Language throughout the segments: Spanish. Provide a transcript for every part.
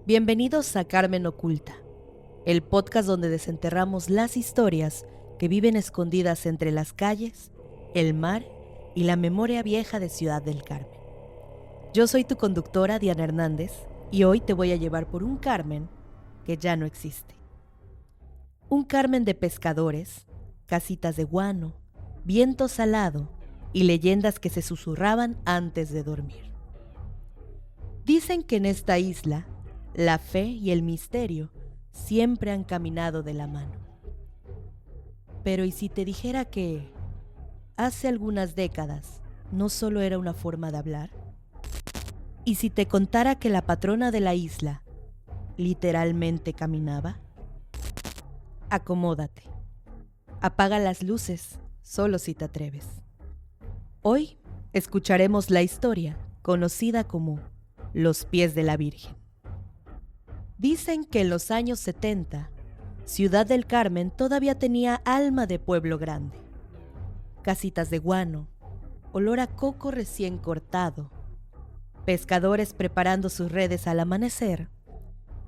Bienvenidos a Carmen Oculta, el podcast donde desenterramos las historias que viven escondidas entre las calles, el mar y la memoria vieja de Ciudad del Carmen. Yo soy tu conductora, Diana Hernández, y hoy te voy a llevar por un Carmen que ya no existe. Un Carmen de pescadores, casitas de guano, viento salado y leyendas que se susurraban antes de dormir. Dicen que en esta isla, la fe y el misterio siempre han caminado de la mano. Pero ¿y si te dijera que hace algunas décadas no solo era una forma de hablar? ¿Y si te contara que la patrona de la isla literalmente caminaba? Acomódate. Apaga las luces, solo si te atreves. Hoy escucharemos la historia conocida como Los Pies de la Virgen. Dicen que en los años 70, Ciudad del Carmen todavía tenía alma de pueblo grande. Casitas de guano, olor a coco recién cortado, pescadores preparando sus redes al amanecer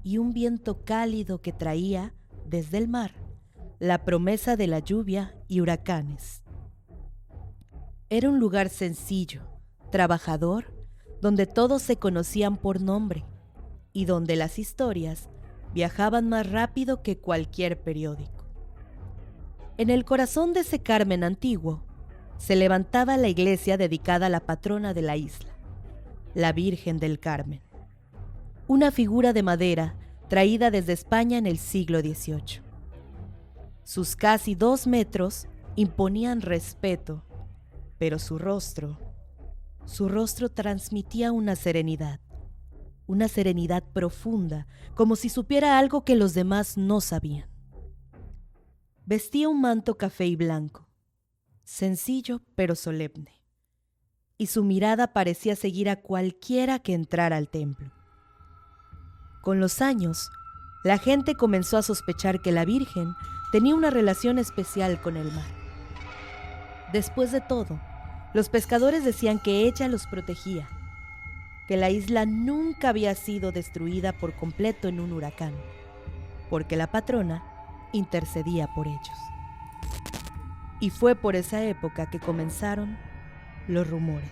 y un viento cálido que traía, desde el mar, la promesa de la lluvia y huracanes. Era un lugar sencillo, trabajador, donde todos se conocían por nombre y donde las historias viajaban más rápido que cualquier periódico. En el corazón de ese Carmen antiguo se levantaba la iglesia dedicada a la patrona de la isla, la Virgen del Carmen, una figura de madera traída desde España en el siglo XVIII. Sus casi 2 metros imponían respeto, pero su rostro transmitía una serenidad profunda, como si supiera algo que los demás no sabían. Vestía un manto café y blanco, sencillo pero solemne, y su mirada parecía seguir a cualquiera que entrara al templo. Con los años, la gente comenzó a sospechar que la Virgen tenía una relación especial con el mar. Después de todo, los pescadores decían que ella los protegía, que la isla nunca había sido destruida por completo en un huracán, porque la patrona intercedía por ellos. Y fue por esa época que comenzaron los rumores.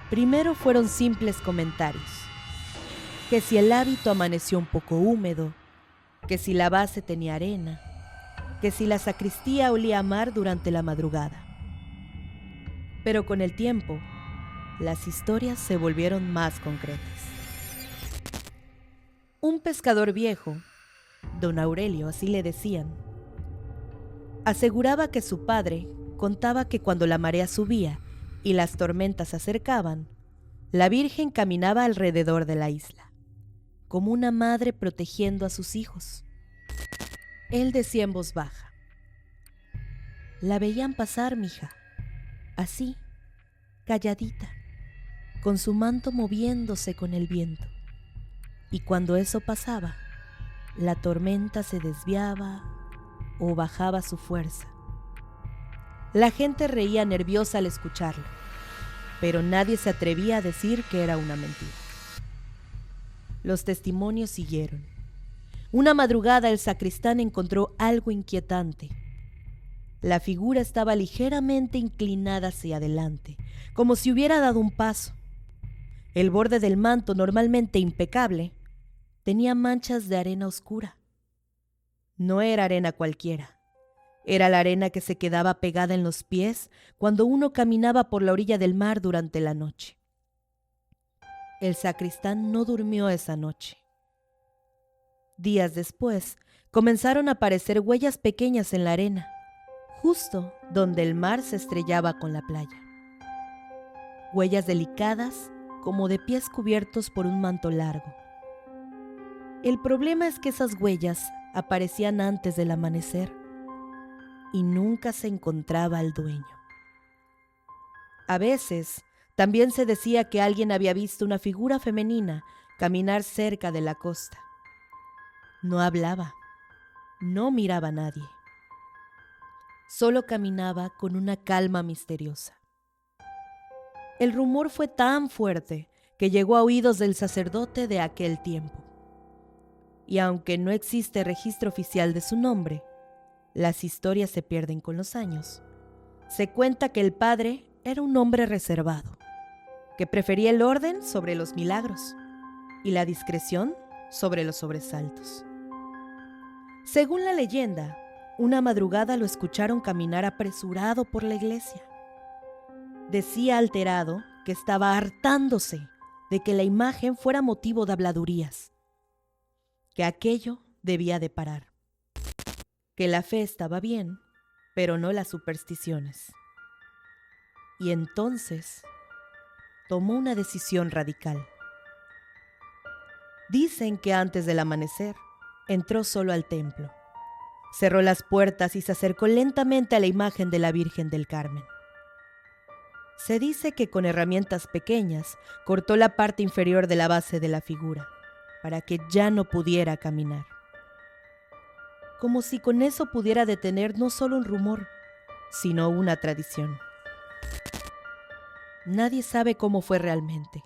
Primero fueron simples comentarios, que si el hábito amaneció un poco húmedo, que si la base tenía arena, que si la sacristía olía a mar durante la madrugada. Pero con el tiempo, las historias se volvieron más concretas. Un pescador viejo, don Aurelio, así le decían, aseguraba que su padre contaba que cuando la marea subía y las tormentas se acercaban, la Virgen caminaba alrededor de la isla, como una madre protegiendo a sus hijos. Él decía en voz baja: la veían pasar, mija, así, calladita, con su manto moviéndose con el viento. Y cuando eso pasaba, la tormenta se desviaba o bajaba su fuerza. La gente reía nerviosa al escucharlo, pero nadie se atrevía a decir que era una mentira. Los testimonios siguieron. Una madrugada el sacristán encontró algo inquietante. La figura estaba ligeramente inclinada hacia adelante, como si hubiera dado un paso. El borde del manto, normalmente impecable, tenía manchas de arena oscura. No era arena cualquiera. Era la arena que se quedaba pegada en los pies cuando uno caminaba por la orilla del mar durante la noche. El sacristán no durmió esa noche. Días después, comenzaron a aparecer huellas pequeñas en la arena, justo donde el mar se estrellaba con la playa. Huellas delicadas, como de pies cubiertos por un manto largo. El problema es que esas huellas aparecían antes del amanecer y nunca se encontraba al dueño. A veces, también se decía que alguien había visto una figura femenina caminar cerca de la costa. No hablaba, no miraba a nadie. Solo caminaba con una calma misteriosa. El rumor fue tan fuerte que llegó a oídos del sacerdote de aquel tiempo. Y aunque no existe registro oficial de su nombre, las historias se pierden con los años. Se cuenta que el padre era un hombre reservado, que prefería el orden sobre los milagros y la discreción sobre los sobresaltos. Según la leyenda, una madrugada lo escucharon caminar apresurado por la iglesia. Decía alterado que estaba hartándose de que la imagen fuera motivo de habladurías, que aquello debía de parar, que la fe estaba bien, pero no las supersticiones. Y entonces tomó una decisión radical. Dicen que antes del amanecer entró solo al templo, cerró las puertas y se acercó lentamente a la imagen de la Virgen del Carmen. Se dice que con herramientas pequeñas cortó la parte inferior de la base de la figura, para que ya no pudiera caminar. Como si con eso pudiera detener no solo un rumor, sino una tradición. Nadie sabe cómo fue realmente.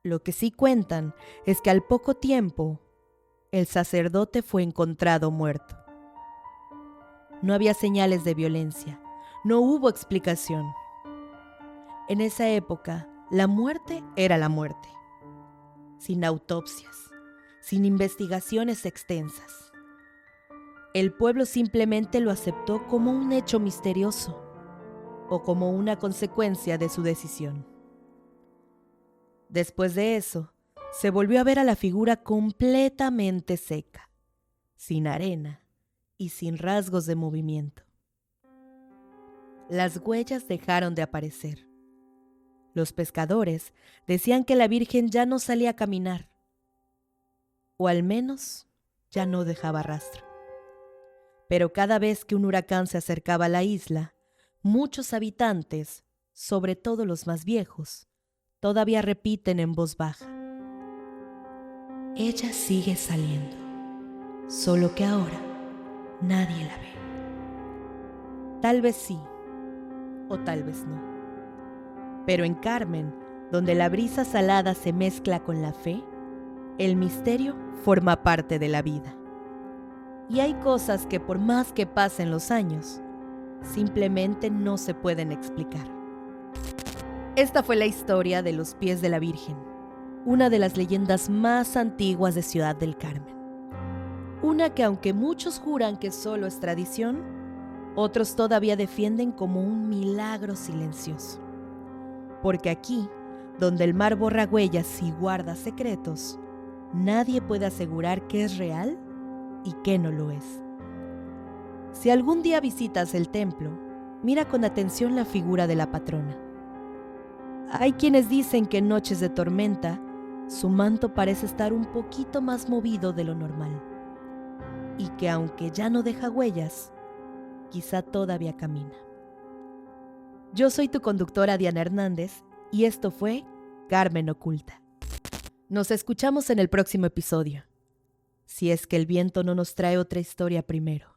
Lo que sí cuentan es que al poco tiempo, el sacerdote fue encontrado muerto. No había señales de violencia, no hubo explicación. En esa época, la muerte era la muerte, sin autopsias, sin investigaciones extensas. El pueblo simplemente lo aceptó como un hecho misterioso o como una consecuencia de su decisión. Después de eso, se volvió a ver a la figura completamente seca, sin arena y sin rasgos de movimiento. Las huellas dejaron de aparecer. Los pescadores decían que la Virgen ya no salía a caminar, o al menos ya no dejaba rastro. Pero cada vez que un huracán se acercaba a la isla, muchos habitantes, sobre todo los más viejos, todavía repiten en voz baja: ella sigue saliendo, solo que ahora nadie la ve. Tal vez sí, o tal vez no. Pero en Carmen, donde la brisa salada se mezcla con la fe, el misterio forma parte de la vida. Y hay cosas que por más que pasen los años, simplemente no se pueden explicar. Esta fue la historia de los pies de la Virgen, una de las leyendas más antiguas de Ciudad del Carmen. Una que aunque muchos juran que solo es tradición, otros todavía defienden como un milagro silencioso. Porque aquí, donde el mar borra huellas y guarda secretos, nadie puede asegurar qué es real y qué no lo es. Si algún día visitas el templo, mira con atención la figura de la patrona. Hay quienes dicen que en noches de tormenta, su manto parece estar un poquito más movido de lo normal, y que aunque ya no deja huellas, quizá todavía camina. Yo soy tu conductora Diana Hernández y esto fue Carmen Oculta. Nos escuchamos en el próximo episodio, si es que el viento no nos trae otra historia primero.